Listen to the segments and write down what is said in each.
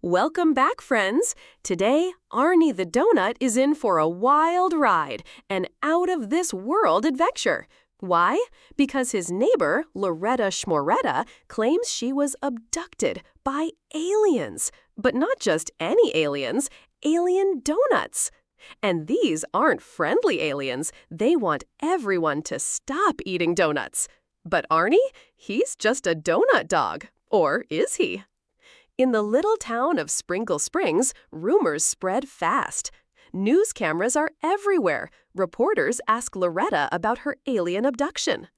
Welcome back, friends. Today, Arnie the Donut is in for a wild ride, an out-of-this-world adventure. Why? Because his neighbor, Loretta Schmoretta, claims she was abducted by aliens. But not just any aliens, alien donuts. And these aren't friendly aliens. They want everyone to stop eating donuts. But Arnie? He's just a donut dog. Or is he? In the little town of Sprinkle Springs, rumors spread fast. News cameras are everywhere. Reporters ask Loretta about her alien abduction.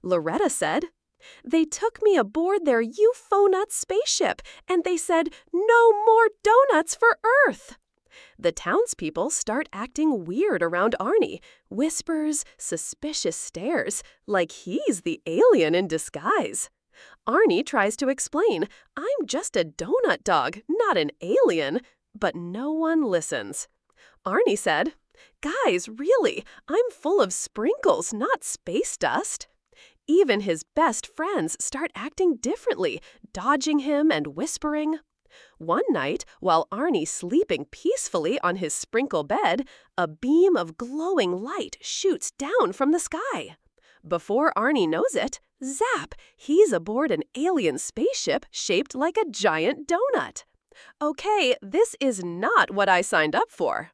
Loretta said, "They took me aboard their Ufonuts spaceship, and they said, 'No more donuts for Earth!'" The townspeople start acting weird around Arnie. Whispers, suspicious stares, like he's the alien in disguise. Arnie tries to explain, "I'm just a donut dog, not an alien," but no one listens. Arnie said, "Guys, really, I'm full of sprinkles, not space dust." Even his best friends start acting differently, dodging him and whispering. One night, while Arnie's sleeping peacefully on his sprinkle bed, a beam of glowing light shoots down from the sky. Before Arnie knows it, zap, he's aboard an alien spaceship shaped like a giant donut. Okay, this is not what I signed up for.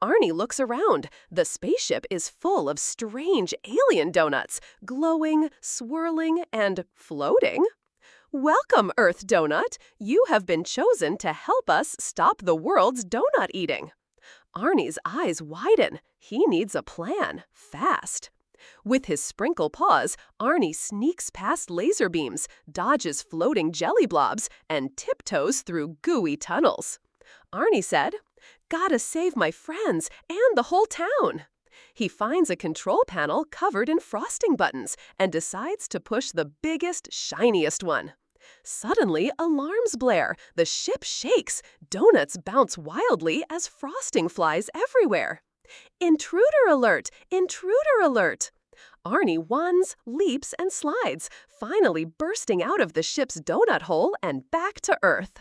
Arnie looks around. The spaceship is full of strange alien donuts, glowing, swirling, and floating. Welcome, Earth Donut. You have been chosen to help us stop the world's donut eating. Arnie's eyes widen. He needs a plan, fast. With his sprinkle paws, Arnie sneaks past laser beams, dodges floating jelly blobs, and tiptoes through gooey tunnels. Arnie said, "Gotta save my friends and the whole town." He finds a control panel covered in frosting buttons and decides to push the biggest, shiniest one. Suddenly, alarms blare. The ship shakes. Donuts bounce wildly as frosting flies everywhere. Intruder alert! Intruder alert! Arnie runs, leaps, and slides, finally bursting out of the ship's donut hole and back to Earth.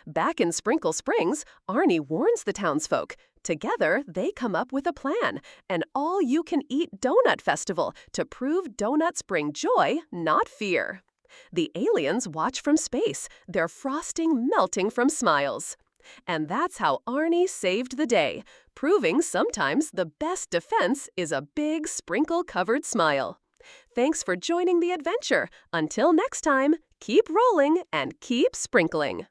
Back in Sprinkle Springs, Arnie warns the townsfolk. Together, they come up with a plan, an all-you-can-eat donut festival to prove donuts bring joy, not fear. The aliens watch from space, their frosting melting from smiles. And that's how Arnie saved the day, proving sometimes the best defense is a big sprinkle-covered smile. Thanks for joining the adventure. Until next time, keep rolling and keep sprinkling.